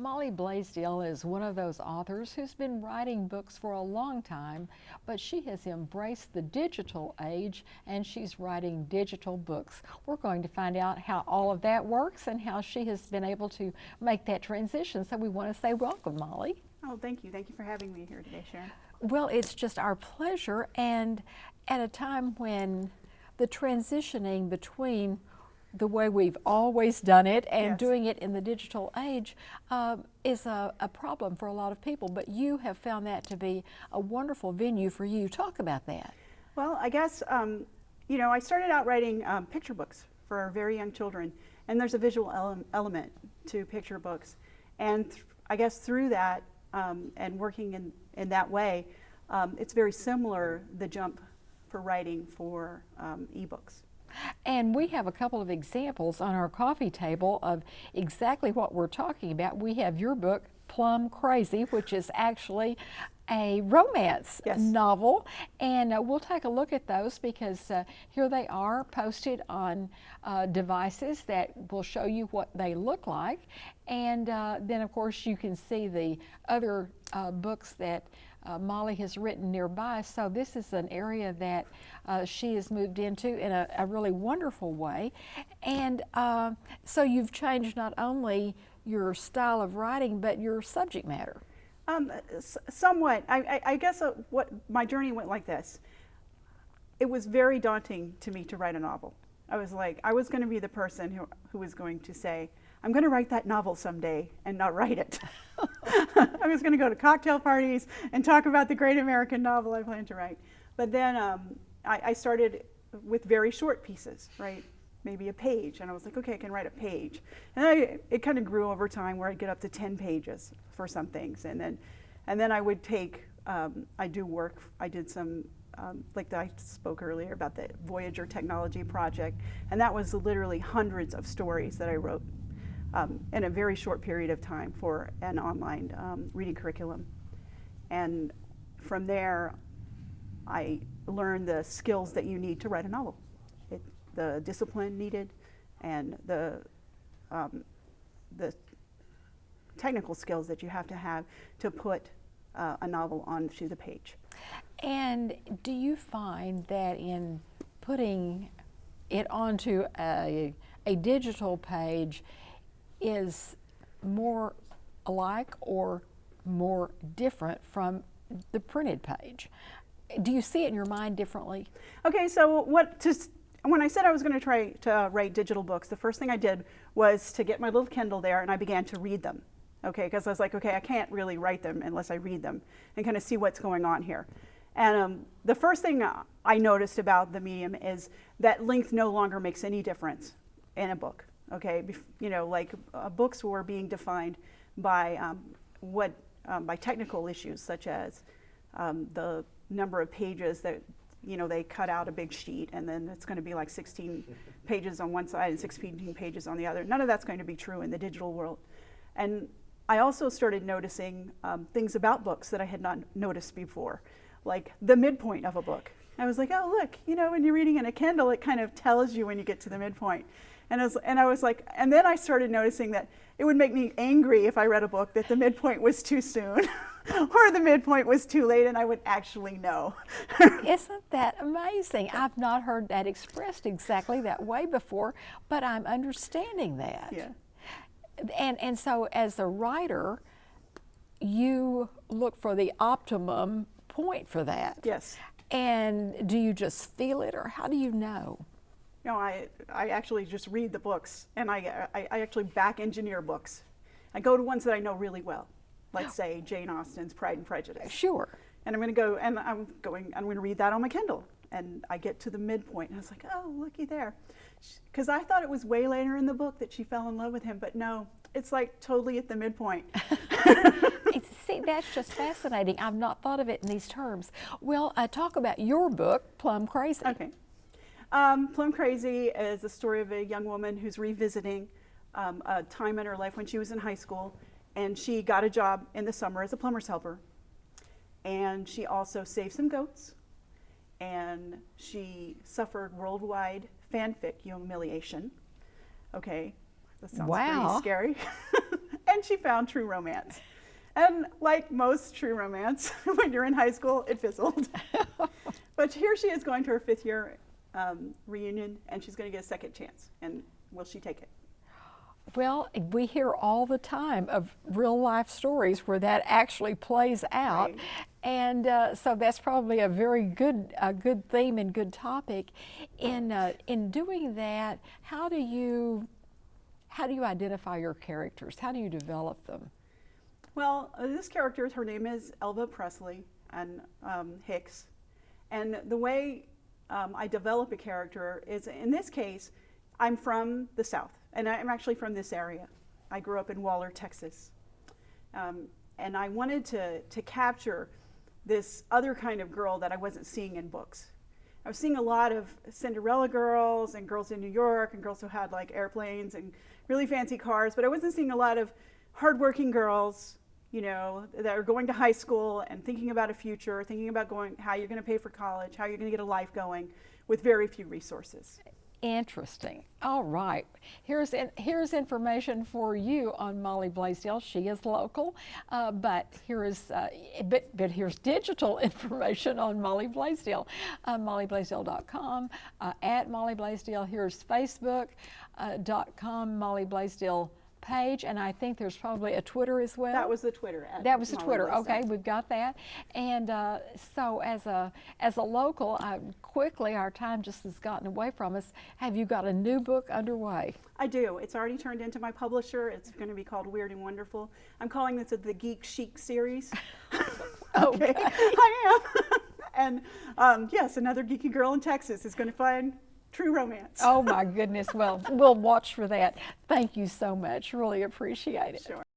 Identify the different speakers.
Speaker 1: Molly Blaisdell is one of those authors who's been writing books for a long time, but she has embraced the digital age and she's writing digital books. We're going to find out how all of that works and how she has been able to make that transition. So we want to say welcome, Molly.
Speaker 2: Oh, thank you. Thank you for having me here today, Sharon.
Speaker 1: Well, it's just our pleasure, and at a time when the transitioning between the way we've always done it and
Speaker 2: Yes.
Speaker 1: doing it in the digital age is a problem for a lot of people, but you have found that to be a wonderful venue for you. Talk about that.
Speaker 2: Well, I guess, you know, I started out writing picture books for very young children, and there's a visual element to picture books. And I guess through that and working in that way, it's very similar, the jump for writing for ebooks.
Speaker 1: And we have a couple of examples on our coffee table of exactly what we're talking about. We have your book, Plumb Crazy, which is actually a romance
Speaker 2: Yes.
Speaker 1: novel, and we'll take a look at those because here they are posted on devices that will show you what they look like, and then of course you can see the other books that Molly has written nearby. So this is an area that she has moved into in a really wonderful way. And so you've changed not only your style of writing, but your subject matter.
Speaker 2: Somewhat. I guess what my journey went like this. It was very daunting to me to write a novel. I was like, I was going to be the person who was going to say, I'm going to write that novel someday and not write it. I was going to go to cocktail parties and talk about the great American novel I planned to write. But then I started with very short pieces, right? Maybe a page. And I was like, okay, I can write a page. And it kind of grew over time where I'd get up to 10 pages for some things. And then I would take, I did some, like I spoke earlier about the Voyager Technology Project. And that was literally hundreds of stories that I wrote in a very short period of time for an online reading curriculum. And from there, I learned the skills that you need to write a novel. The discipline needed and the technical skills that you have to put a novel onto the page.
Speaker 1: And do you find that in putting it onto a digital page is more alike or more different from the printed page? Do you see it in your mind differently?
Speaker 2: Okay, so when I said I was going to try to write digital books, the first thing I did was to get my little Kindle there and I began to read them. Okay, because I was like, okay, I can't really write them unless I read them and kind of see what's going on here. And the first thing I noticed about the medium is that length no longer makes any difference in a book. Okay, you know, like books were being defined by by technical issues such as the number of pages that, you know, they cut out a big sheet and then it's going to be like 16 pages on one side and 16 pages on the other. None of that's going to be true in the digital world. And I also started noticing things about books that I had not noticed before, like the midpoint of a book. I was like, oh, look, you know, when you're reading in a Kindle, it kind of tells you when you get to the midpoint. And then I started noticing that it would make me angry if I read a book that the midpoint was too soon or the midpoint was too late, and I would actually know.
Speaker 1: Isn't that amazing? I've not heard that expressed exactly that way before, but I'm understanding that.
Speaker 2: Yeah.
Speaker 1: And so as a writer, you look for the optimum point for that.
Speaker 2: Yes.
Speaker 1: And do you just feel it, or how do you know?
Speaker 2: No, I actually just read the books, and I actually back engineer books. I go to ones that I know really well, like say Jane Austen's Pride and Prejudice.
Speaker 1: Sure.
Speaker 2: And I'm going to read that on my Kindle. And I get to the midpoint, and I was like, oh, looky there. Because I thought it was way later in the book that she fell in love with him, but no, it's like totally at the midpoint.
Speaker 1: See, that's just fascinating. I've not thought of it in these terms. Well, talk about your book, Plumb Crazy.
Speaker 2: Okay. Plumb Crazy is the story of a young woman who's revisiting a time in her life when she was in high school, and she got a job in the summer as a plumber's helper. And she also saved some goats, and she suffered worldwide fanfic humiliation. Okay, that sounds pretty scary. and she found true romance. And like most true romance, when you're in high school, it fizzled. But here she is going to her 5th year reunion, and she's going to get a second chance. And will she take it?
Speaker 1: Well, we hear all the time of real life stories where that actually plays out.
Speaker 2: Right.
Speaker 1: And so that's probably a very good theme and good topic. In doing that, how do you identify your characters? How do you develop them?
Speaker 2: Well, this character, her name is Elva Presley and Hicks. And the way I develop a character is, in this case, I'm from the South, and I'm actually from this area. I grew up in Waller, Texas. And I wanted to capture this other kind of girl that I wasn't seeing in books. I was seeing a lot of Cinderella girls and girls in New York and girls who had like airplanes and really fancy cars, but I wasn't seeing a lot of hardworking girls, you know, that are going to high school and thinking about a future, thinking about how you're going to pay for college, how you're going to get a life going with very few resources.
Speaker 1: Interesting. All right. Here's information for you on Molly Blaisdell. She is local, but here's digital information on Molly Blaisdell. MollyBlaisdell.com, at Molly Blaisdell. Here's Facebook.com Molly Blaisdell page, and I think there's probably a Twitter as well.
Speaker 2: That was the Twitter.
Speaker 1: That was the
Speaker 2: Molly
Speaker 1: Twitter.
Speaker 2: Blaisdell.
Speaker 1: Okay, we've got that. And so as a local, quickly, our time just has gotten away from us. Have you got a new book underway?
Speaker 2: I do. It's already turned into my publisher. It's going to be called Weird and Wonderful. I'm calling this the Geek Chic series.
Speaker 1: Okay.
Speaker 2: I am. And yes, another geeky girl in Texas is going to find true romance.
Speaker 1: Oh my goodness. Well, we'll watch for that. Thank you so much. Really appreciate it.
Speaker 2: Sure.